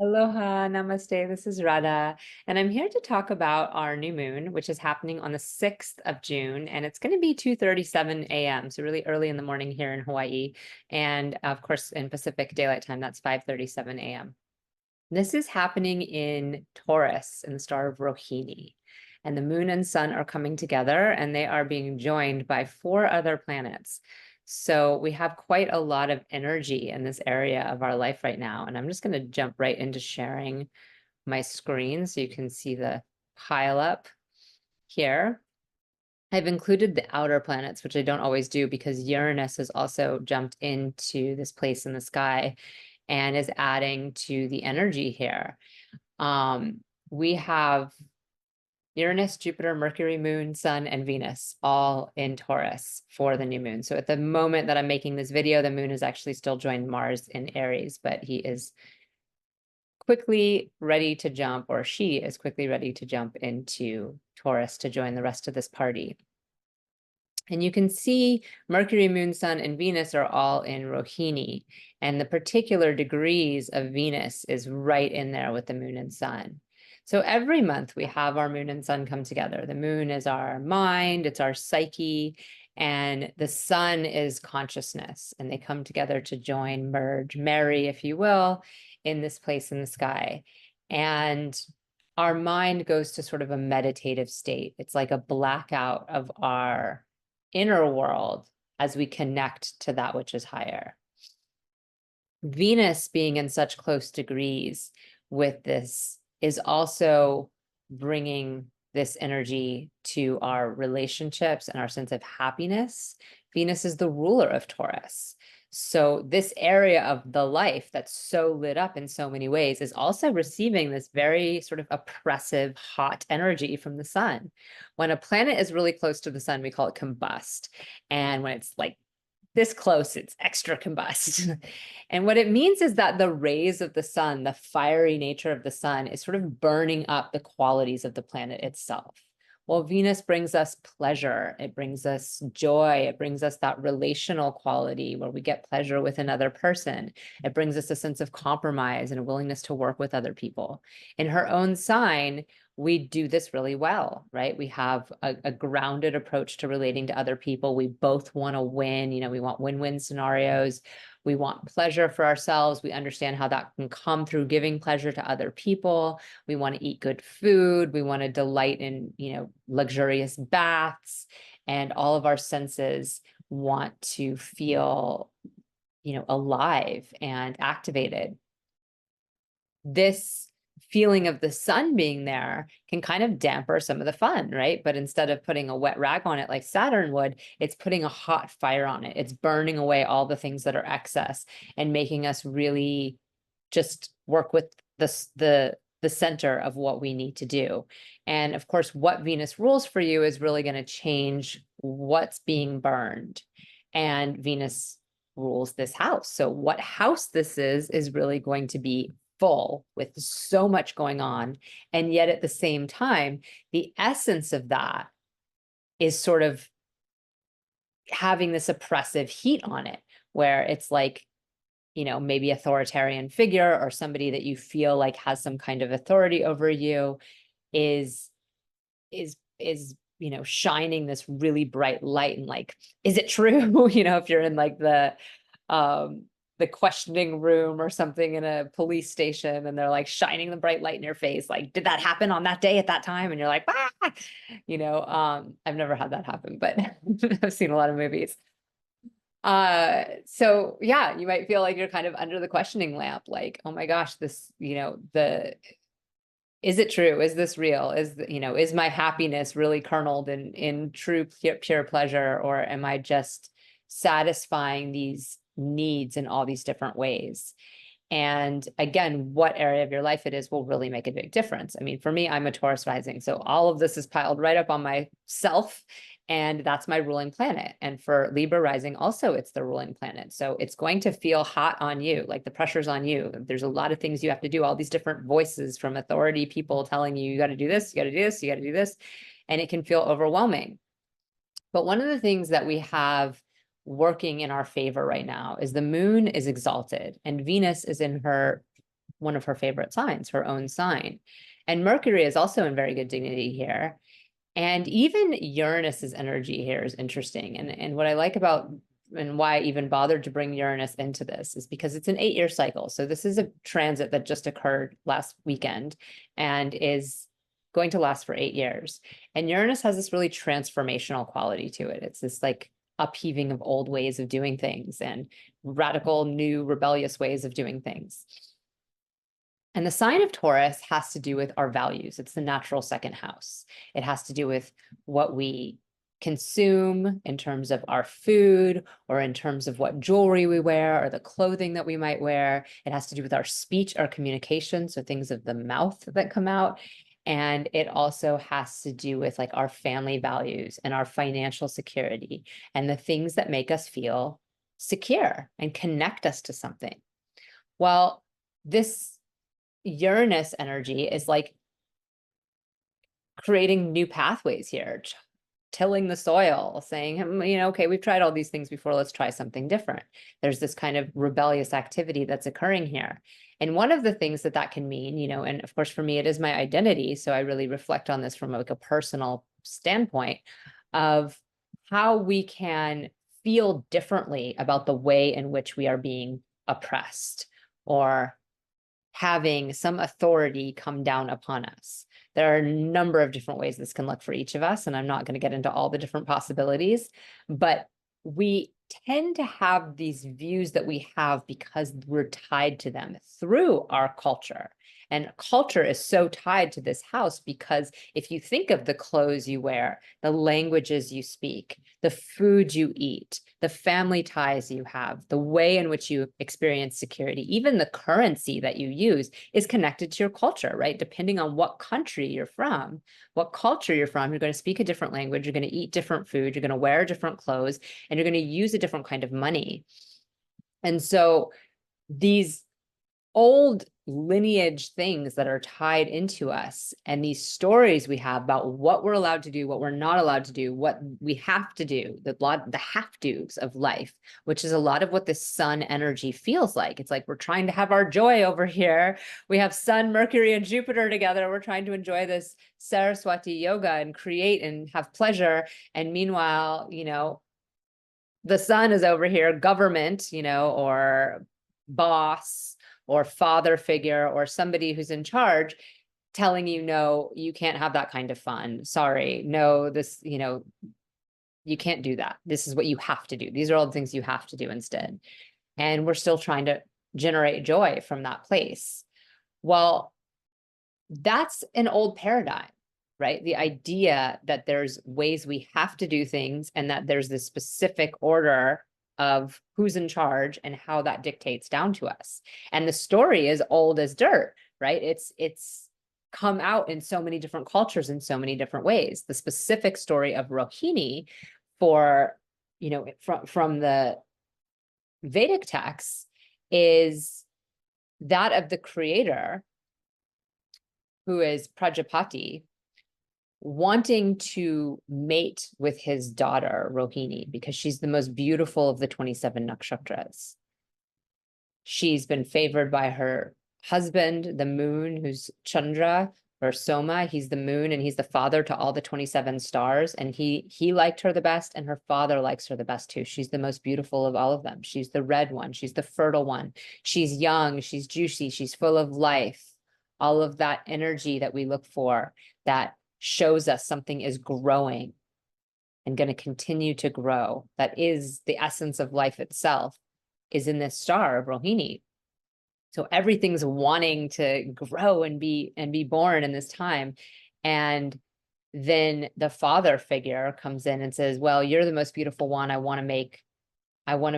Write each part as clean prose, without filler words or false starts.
Aloha, namaste. This is Radha, and I'm here to talk about our new moon, which is happening on the 6th of June, and it's going to be 2:37 a.m., so really early in the morning here in Hawaii. And of course, in Pacific Daylight Time, that's 5:37 a.m. This is happening in Taurus in the star of Rohini, and the moon and sun are coming together, and they are being joined by 4 other planets. So we have quite a lot of energy in this area of our life right now. And I'm just going to jump right into sharing my screen so you can see the pile up here. I've included the outer planets, which I don't always do because Uranus has also jumped into this place in the sky and is adding to the energy here. We have Uranus, Jupiter, Mercury, Moon, Sun, and Venus all in Taurus for the new moon. So at the moment that I'm making this video, the moon is actually still joined Mars in Aries, but he is quickly ready to jump, or she is quickly ready to jump into Taurus to join the rest of this party. And you can see Mercury, Moon, Sun, and Venus are all in Rohini, and the particular degrees of Venus is right in there with the moon and sun. So every month we have our moon and sun come together. The moon is our mind, it's our psyche, and the sun is consciousness. And they come together to join, merge, marry, if you will, in this place in the sky. And our mind goes to sort of a meditative state. It's like a blackout of our inner world as we connect to that which is higher. Venus being in such close degrees with this is also bringing this energy to our relationships and our sense of happiness. Venus is the ruler of Taurus. So this area of the life that's so lit up in so many ways is also receiving this very sort of oppressive, hot energy from the sun. When a planet is really close to the sun, we call it combust. And when it's like this close, it's extra combust. And what it means is that the rays of the sun, the fiery nature of the sun, is sort of burning up the qualities of the planet itself. Well, Venus brings us pleasure, it brings us joy, it brings us that relational quality where we get pleasure with another person. It brings us a sense of compromise and a willingness to work with other people. In her own sign, we do this really well, right? We have a grounded approach to relating to other people. We both want to win, we want win-win scenarios. We want pleasure for ourselves. We understand how that can come through giving pleasure to other people. We want to eat good food. We want to delight in, luxurious baths, and all of our senses want to feel, alive and activated. This feeling of the sun being there can kind of damper some of the fun, right? But instead of putting a wet rag on it like Saturn would, it's putting a hot fire on it. It's burning away all the things that are excess and making us really just work with the center of what we need to do. And of course, what Venus rules for you is really going to change what's being burned. And Venus rules this house. So what house this is really going to be full with so much going on. And yet at the same time, the essence of that is sort of having this oppressive heat on it, where it's like, maybe authoritarian figure or somebody that you feel like has some kind of authority over you is shining this really bright light, and like, is it true? If you're in like the questioning room or something in a police station, and they're like shining the bright light in your face, like, did that happen on that day at that time? And you're like, I've never had that happen, but I've seen a lot of movies. So yeah, you might feel like you're kind of under the questioning lamp, like, oh my gosh, this, is it true? Is this real? Is my happiness really kerneled in true pure pleasure, or am I just satisfying these needs in all these different ways? And again, what area of your life it is will really make a big difference. I mean, for me, I'm a Taurus rising, so all of this is piled right up on myself, and that's my ruling planet. And for Libra rising, also it's the ruling planet. So it's going to feel hot on you, like the pressure's on you. There's a lot of things you have to do, all these different voices from authority people telling you, you got to do this, you got to do this, you got to do this. And it can feel overwhelming. But one of the things that we have working in our favor right now is the moon is exalted and Venus is in her one of her favorite signs, her own sign. And Mercury is also in very good dignity here. And even Uranus's energy here is interesting. And what I like about and why I even bothered to bring Uranus into this is because it's an 8-year cycle. So this is a transit that just occurred last weekend and is going to last for 8 years. And Uranus has this really transformational quality to it. It's this like upheaving of old ways of doing things and radical, new, rebellious ways of doing things. And the sign of Taurus has to do with our values. It's the natural second house. It has to do with what we consume in terms of our food or in terms of what jewelry we wear or the clothing that we might wear. It has to do with our speech, our communication, so things of the mouth that come out. And it also has to do with like our family values and our financial security and the things that make us feel secure and connect us to something. Well, this Uranus energy is like creating new pathways here, tilling the soil, saying, okay, we've tried all these things before, let's try something different. There's this kind of rebellious activity that's occurring here. And one of the things that can mean, and of course, for me, it is my identity. So I really reflect on this from like a personal standpoint of how we can feel differently about the way in which we are being oppressed or having some authority come down upon us. There are a number of different ways this can look for each of us, and I'm not going to get into all the different possibilities, but we tend to have these views that we have because we're tied to them through our culture. And culture is so tied to this house because if you think of the clothes you wear, the languages you speak, the food you eat, the family ties you have, the way in which you experience security, even the currency that you use is connected to your culture, right? Depending on what country you're from, what culture you're from, you're going to speak a different language, you're going to eat different food, you're going to wear different clothes, and you're going to use a different kind of money. And so these old lineage things that are tied into us and these stories we have about what we're allowed to do, what we're not allowed to do, what we have to do, the have-tos of life, which is a lot of what the sun energy feels like. It's like we're trying to have our joy over here. We have Sun, Mercury, and Jupiter together. We're trying to enjoy this Saraswati yoga and create and have pleasure. And meanwhile, the sun is over here, government, or boss, or father figure or somebody who's in charge telling you, no, you can't have that kind of fun. Sorry, no, this, you can't do that. This is what you have to do. These are all the things you have to do instead. And we're still trying to generate joy from that place. Well, that's an old paradigm, right? The idea that there's ways we have to do things and that there's this specific order of who's in charge and how that dictates down to us. And the story is old as dirt, right? It's come out in so many different cultures in so many different ways. The specific story of Rohini from the Vedic texts is that of the creator, who is Prajapati, wanting to mate with his daughter, Rohini, because she's the most beautiful of the 27 nakshatras. She's been favored by her husband, the moon, who's Chandra, or Soma. He's the moon, and he's the father to all the 27 stars. And he liked her the best, and her father likes her the best too. She's the most beautiful of all of them. She's the red one. She's the fertile one. She's young. She's juicy. She's full of life. All of that energy that we look for, that shows us something is growing and going to continue to grow. That is the essence of life itself, is in this star of Rohini. So everything's wanting to grow and be born in this time. And then the father figure comes in and says, well, you're the most beautiful one. I want to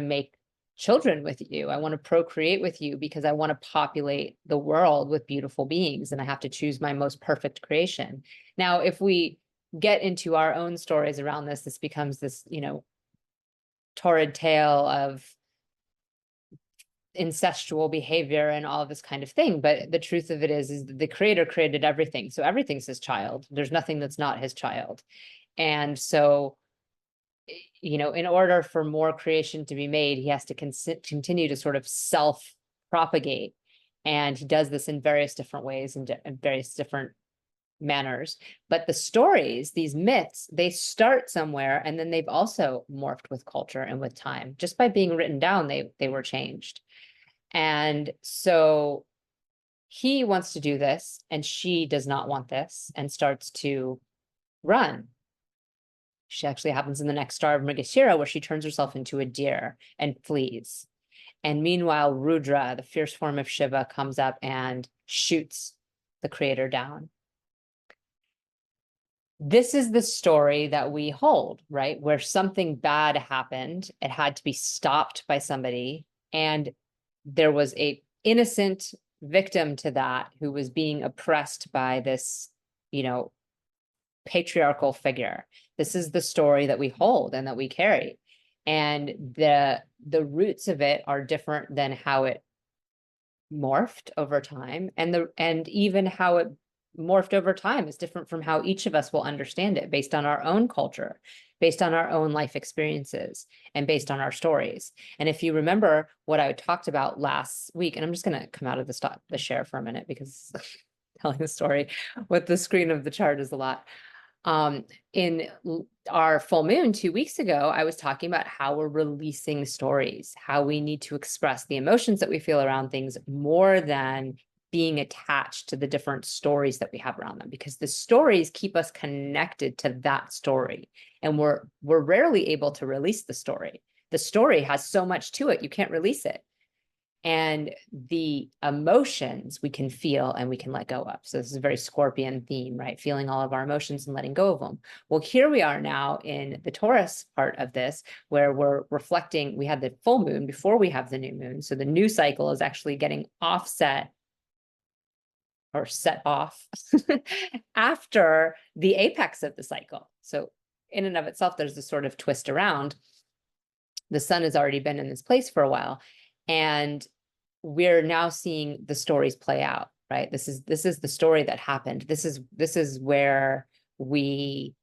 make children with you. I want to procreate with you because I want to populate the world with beautiful beings, and I have to choose my most perfect creation. Now, if we get into our own stories around this, this becomes this, torrid tale of incestual behavior and all of this kind of thing. But the truth of it is that the creator created everything. So everything's his child. There's nothing that's not his child. And so, in order for more creation to be made, he has to continue to sort of self-propagate. And he does this in various different ways and in various different manners. But the stories, these myths, they start somewhere, and then they've also morphed with culture and with time. Just by being written down, they were changed. And so he wants to do this, and she does not want this, and starts to run. She actually happens in the next star of Mrigashira, where she turns herself into a deer and flees. And meanwhile, Rudra, the fierce form of Shiva, comes up and shoots the creator down. This is the story that we hold, right? Where something bad happened, it had to be stopped by somebody, and there was a innocent victim to that who was being oppressed by this, patriarchal figure. This is the story that we hold and that we carry. And the roots of it are different than how it morphed over time, and even how it morphed over time is different from how each of us will understand it, based on our own culture, based on our own life experiences, and based on our stories. And if you remember what I talked about last week, and I'm just going to come out of the share for a minute, because telling the story with the screen of the chart is a lot. In our full moon 2 weeks ago, I was talking about how we're releasing stories, how we need to express the emotions that we feel around things more than being attached to the different stories that we have around them, because the stories keep us connected to that story, and we're rarely able to release the story. The story has so much to it, you can't release it. And the emotions we can feel and we can let go of. So this is a very Scorpion theme, right? Feeling all of our emotions and letting go of them. Well, here we are now in the Taurus part of this, where we're reflecting. We had the full moon before we have the new moon. So the new cycle is actually getting offset or set off after the apex of the cycle. So in and of itself, there's this sort of twist around. The sun has already been in this place for a while, and we're now seeing the stories play out, right? This is the story that happened. This is where we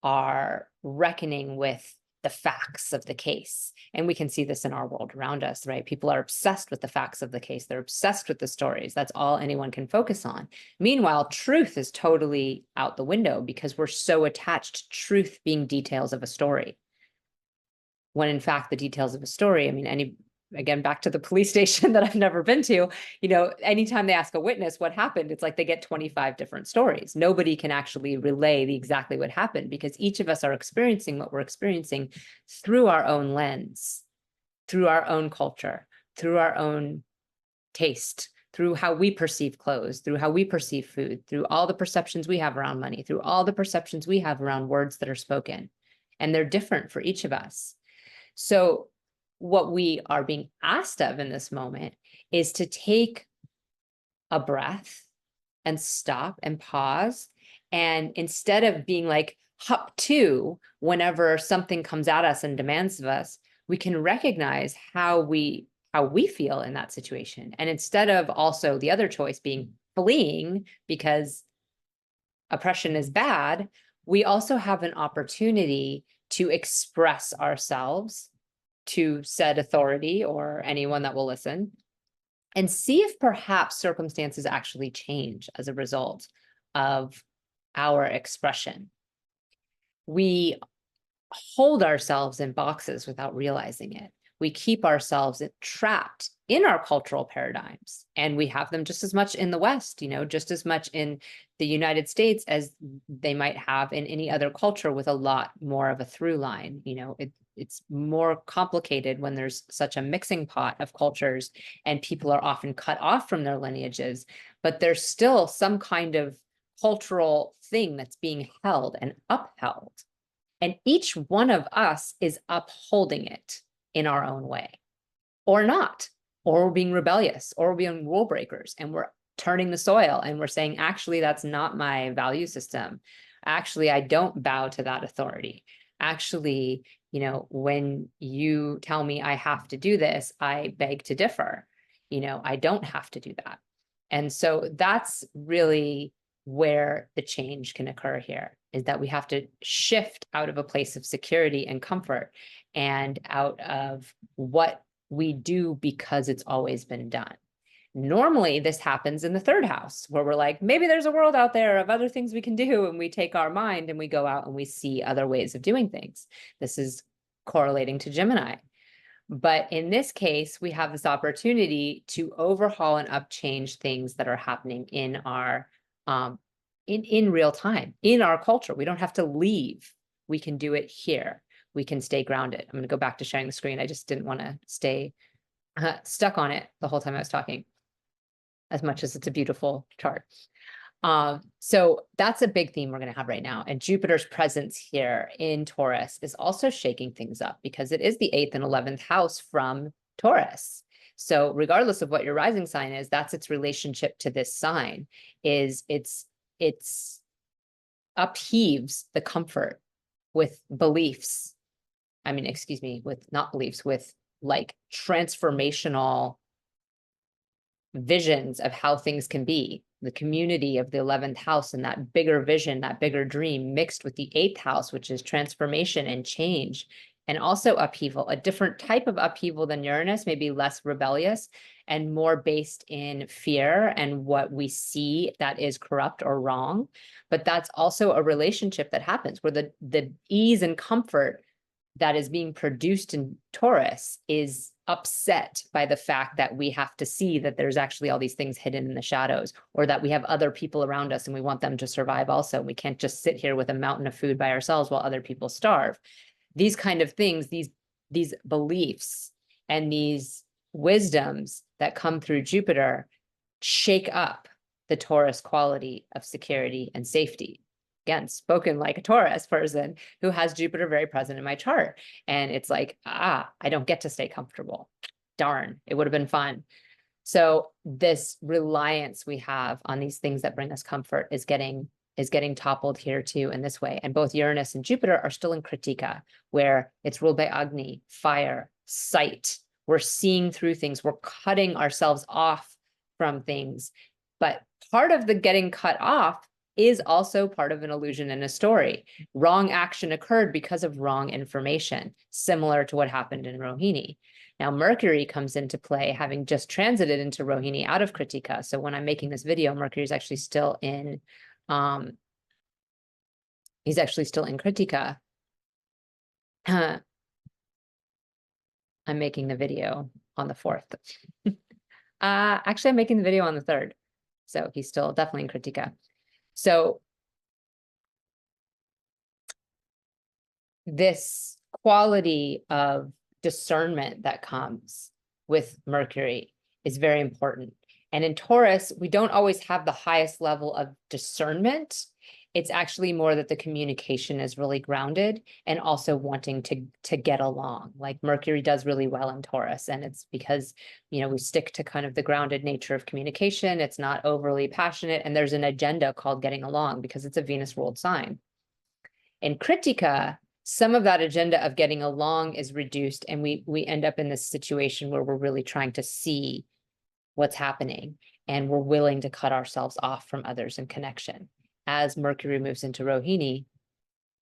are reckoning with the facts of the case. And we can see this in our world around us, right? People are obsessed with the facts of the case. They're obsessed with the stories. That's all anyone can focus on. Meanwhile, truth is totally out the window, because we're so attached to truth being details of a story, when in fact the details of a story, again, back to the police station that I've never been to, anytime they ask a witness what happened, it's like they get 25 different stories. Nobody can actually relay exactly what happened, because each of us are experiencing what we're experiencing through our own lens, through our own culture, through our own taste, through how we perceive clothes, through how we perceive food, through all the perceptions we have around money, through all the perceptions we have around words that are spoken. And they're different for each of us. So what we are being asked of in this moment is to take a breath and stop and pause. And instead of being like hop to whenever something comes at us and demands of us, we can recognize how we feel in that situation. And instead of also the other choice being fleeing because oppression is bad, we also have an opportunity to express ourselves to said authority or anyone that will listen, and see if perhaps circumstances actually change as a result of our expression. We hold ourselves in boxes without realizing it. We keep ourselves trapped in our cultural paradigms, and we have them just as much in the West, just as much in the United States as they might have in any other culture, with a lot more of a through line. It's more complicated when there's such a mixing pot of cultures, and people are often cut off from their lineages, but there's still some kind of cultural thing that's being held and upheld. And each one of us is upholding it in our own way, or not, or we're being rebellious, or we're being rule breakers, and we're turning the soil and we're saying, actually, that's not my value system. Actually, I don't bow to that authority. Actually, when you tell me I have to do this, I beg to differ. I don't have to do that. And so that's really where the change can occur here, is that we have to shift out of a place of security and comfort, and out of what we do because it's always been done. Normally, this happens in the third house where we're like, maybe there's a world out there of other things we can do. And we take our mind and we go out and we see other ways of doing things. This is correlating to Gemini. But in this case, we have this opportunity to overhaul and upchange things that are happening in our in real time, in our culture. We don't have to leave. We can do it here. We can stay grounded. I'm going to go back to sharing the screen. I just didn't want to stay stuck on it the whole time I was talking, as much as it's a beautiful chart. So that's a big theme we're going to have right now. And Jupiter's presence here in Taurus is also shaking things up because it is the 8th and 11th house from Taurus. So regardless of what your rising sign is, that's its relationship to this sign, is it's upheaves the comfort with beliefs. I mean, excuse me, with not beliefs, with like transformational visions of how things can be. The community of the 11th house and that bigger vision, that bigger dream mixed with the 8th house, which is transformation and change, and also upheaval, a different type of upheaval than Uranus, maybe less rebellious and more based in fear and what we see that is corrupt or wrong. But that's also a relationship that happens where the ease and comfort that is being produced in Taurus is upset by the fact that we have to see that there's actually all these things hidden in the shadows, or that we have other people around us and we want them to survive also. We can't just sit here with a mountain of food by ourselves while other people starve. These kind of things, these beliefs and these wisdoms that come through Jupiter shake up the Taurus quality of security and safety. Again, spoken like a Taurus person who has Jupiter very present in my chart. And it's like, I don't get to stay comfortable. Darn, it would have been fun. So this reliance we have on these things that bring us comfort is getting toppled here too in this way. And both Uranus and Jupiter are still in Kritika, where it's ruled by Agni, fire, sight. We're seeing through things. We're cutting ourselves off from things. But part of the getting cut off is also part of an illusion in a story. Wrong action occurred because of wrong information, similar to what happened in Rohini. Now, Mercury comes into play, having just transited into Rohini out of Kritika. So when I'm making this video, Mercury is actually still in, he's actually still in Kritika. I'm making the video on the 4th. Actually, I'm making the video on the 3rd. So he's still definitely in Kritika. So this quality of discernment that comes with Mercury is very important. And in Taurus, we don't always have the highest level of discernment. It's actually more that the communication is really grounded and also wanting to get along. Like Mercury does really well in Taurus, and it's because, you know, we stick to kind of the grounded nature of communication. It's not overly passionate, and there's an agenda called getting along because it's a Venus ruled sign. In Kritika, some of that agenda of getting along is reduced, and we end up in this situation where we're really trying to see what's happening, and we're willing to cut ourselves off from others in connection. As Mercury moves into Rohini,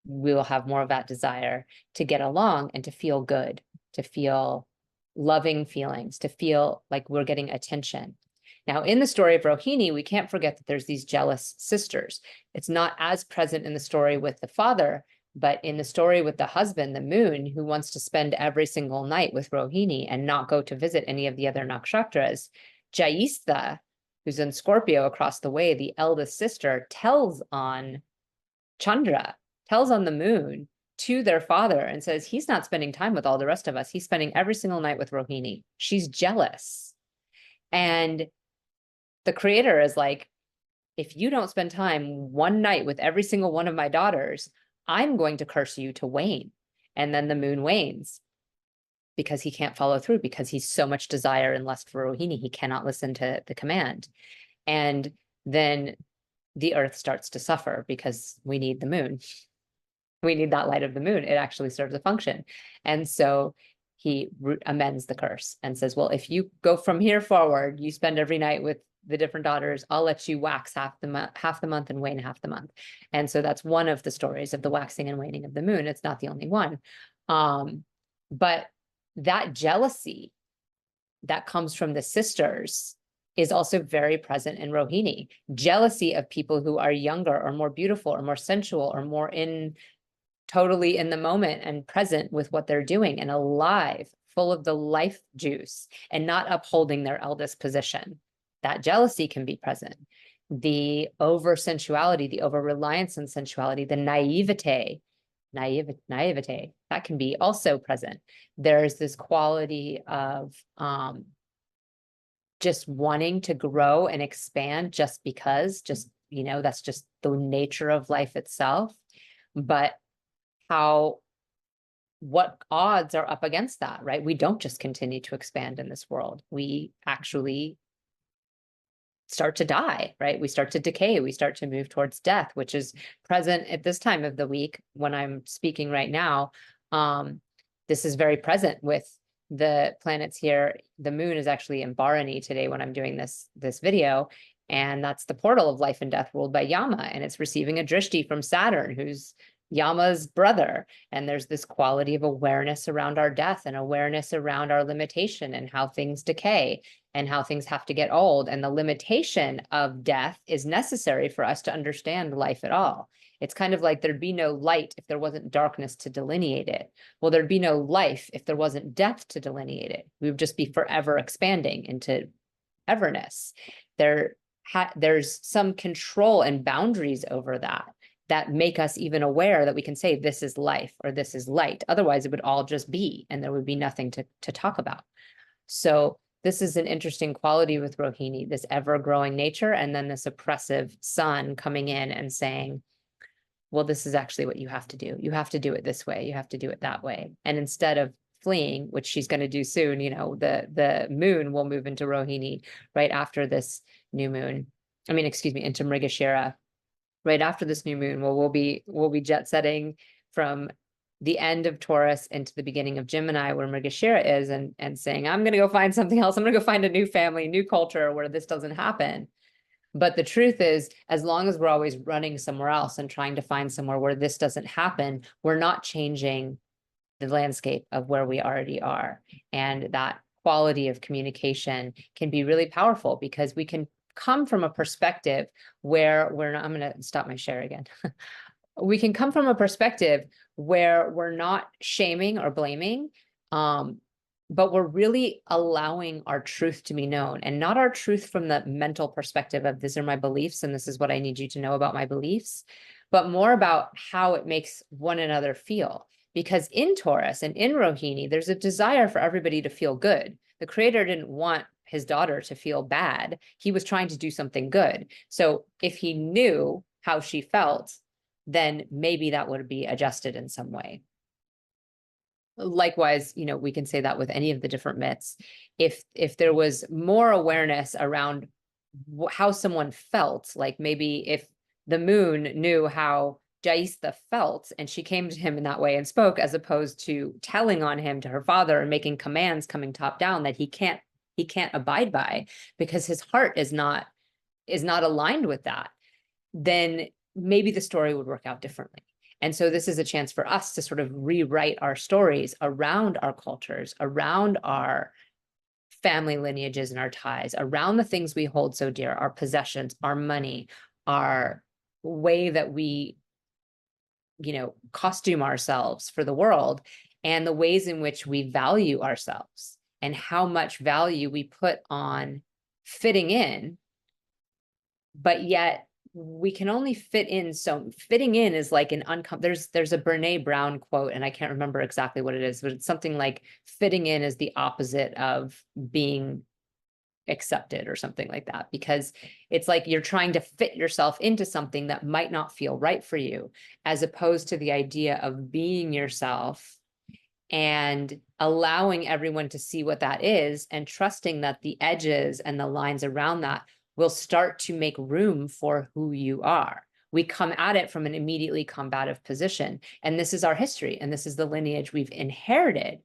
we will have more of that desire to get along and to feel good, to feel loving feelings, to feel like we're getting attention. Now, in the story of Rohini, we can't forget that there's these jealous sisters. It's not as present in the story with the father, but in the story with the husband, the moon, who wants to spend every single night with Rohini and not go to visit any of the other nakshatras, Jaistha, who's in Scorpio across the way, the eldest sister, tells on Chandra, tells on the moon to their father and says, he's not spending time with all the rest of us. He's spending every single night with Rohini. She's jealous. And the creator is like, if you don't spend time one night with every single one of my daughters, I'm going to curse you to wane. And then the moon wanes because he can't follow through, because he's so much desire and lust for Rohini, he cannot listen to the command. And then the earth starts to suffer because we need the moon. We need that light of the moon. It actually serves a function. And so he amends the curse and says, well, if you go from here forward, you spend every night with the different daughters, I'll let you wax half the month and wane half the month. And so that's one of the stories of the waxing and waning of the moon. It's not the only one. But that jealousy that comes from the sisters is also very present in Rohini. Jealousy of people who are younger or more beautiful or more sensual or more totally in the moment and present with what they're doing and alive, full of the life juice and not upholding their eldest position. That jealousy can be present. The over sensuality, the over reliance on sensuality, the naivete, that can be also present. There's this quality of just wanting to grow and expand just because, that's just the nature of life itself. But what odds are up against that, right? We don't just continue to expand in this world. We actually start to die, right? We start to decay. We start to move towards death, which is present at this time of the week when I'm speaking right now. This is very present with the planets here. The moon is actually in Bharani today when I'm doing this video. And that's the portal of life and death ruled by Yama. And it's receiving a drishti from Saturn, who's Yama's brother. And there's this quality of awareness around our death and awareness around our limitation and how things decay and how things have to get old. And the limitation of death is necessary for us to understand life at all. It's kind of like there'd be no light if there wasn't darkness to delineate it. Well, there'd be no life if there wasn't death to delineate it. We would just be forever expanding into everness. There's some control and boundaries over that make us even aware that we can say this is life or this is light. Otherwise, it would all just be, and there would be nothing to talk about. So this is an interesting quality with Rohini, this ever-growing nature, and then this oppressive sun coming in and saying, well, this is actually what you have to do. You have to do it this way. You have to do it that way. And instead of fleeing, which she's going to do soon, the moon will move into Rohini right after this new moon. Into Mrigashira. Right after this new moon, we'll be jet setting from the end of Taurus into the beginning of Gemini, where Mrigashira is, and saying, I'm going to go find something else. I'm going to go find a new family, new culture where this doesn't happen. But the truth is, as long as we're always running somewhere else and trying to find somewhere where this doesn't happen, we're not changing the landscape of where we already are. And that quality of communication can be really powerful because we can come from a perspective where I'm going to stop my share again. We can come from a perspective where we're not shaming or blaming, but we're really allowing our truth to be known, and not our truth from the mental perspective of these are my beliefs and this is what I need you to know about my beliefs, but more about how it makes one another feel. Because in Taurus and in Rohini, there's a desire for everybody to feel good. The creator didn't want his daughter to feel bad. He was trying to do something good. So if he knew how she felt, then maybe that would be adjusted in some way. Likewise, we can say that with any of the different myths. If there was more awareness around how someone felt, like maybe if the moon knew how Jaistha felt and she came to him in that way and spoke, as opposed to telling on him to her father and making commands coming top down that he can't abide by because his heart is not aligned with that, then maybe the story would work out differently. And so this is a chance for us to sort of rewrite our stories around our cultures, around our family lineages and our ties, around the things we hold so dear, our possessions, our money, our way that we, costume ourselves for the world, and the ways in which we value ourselves and how much value we put on fitting in, but yet we can only fit in. So fitting in is like there's a Brene Brown quote, and I can't remember exactly what it is, but it's something like fitting in is the opposite of being accepted or something like that, because it's like you're trying to fit yourself into something that might not feel right for you, as opposed to the idea of being yourself and allowing everyone to see what that is and trusting that the edges and the lines around that will start to make room for who you are. We come at it from an immediately combative position. And this is our history. And this is the lineage we've inherited.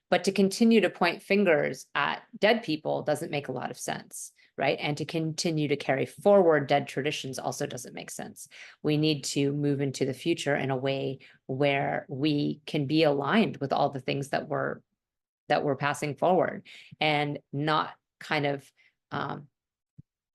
But to continue to point fingers at dead people doesn't make a lot of sense, right? And to continue to carry forward dead traditions also doesn't make sense. We need to move into the future in a way where we can be aligned with all the things that we're passing forward, and not kind of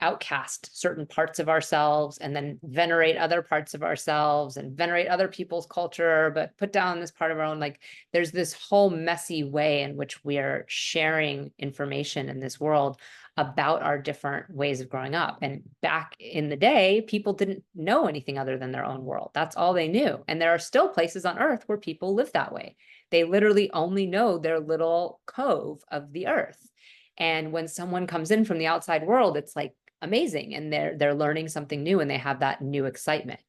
outcast certain parts of ourselves and then venerate other parts of ourselves and venerate other people's culture, but put down this part of our own. Like there's this whole messy way in which we are sharing information in this world about our different ways of growing up. And back in the day, people didn't know anything other than their own world. That's all they knew. And there are still places on earth where people live that way. They literally only know their little cove of the earth. And when someone comes in from the outside world, it's like amazing, and they're learning something new and they have that new excitement.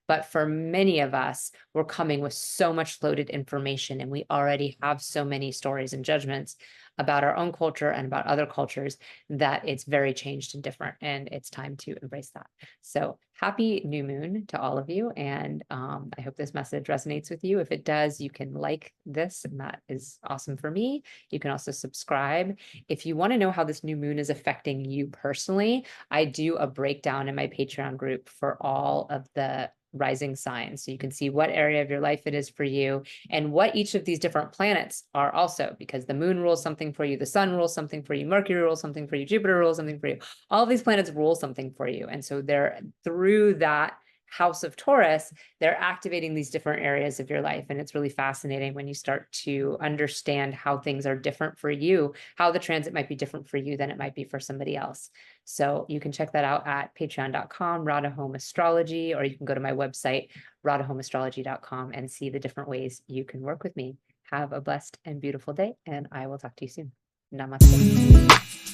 But for many of us, we're coming with so much loaded information and we already have so many stories and judgments about our own culture and about other cultures that it's very changed and different, and it's time to embrace that. So happy new moon to all of you, and I hope this message resonates with you. If it does, you can like this, and that is awesome for me. You can also subscribe. If you want to know how this new moon is affecting you personally, I do a breakdown in my Patreon group for all of the rising signs. So you can see what area of your life it is for you and what each of these different planets are also, because the moon rules something for you, the sun rules something for you, Mercury rules something for you, Jupiter rules something for you. All of these planets rule something for you. And so they're through that house of Taurus, they're activating these different areas of your life. And it's really fascinating when you start to understand how things are different for you, how the transit might be different for you than it might be for somebody else. So you can check that out at patreon.com, Radha Home Astrology, or you can go to my website, radhahomeastrology.com, and see the different ways you can work with me. Have a blessed and beautiful day, and I will talk to you soon. Namaste.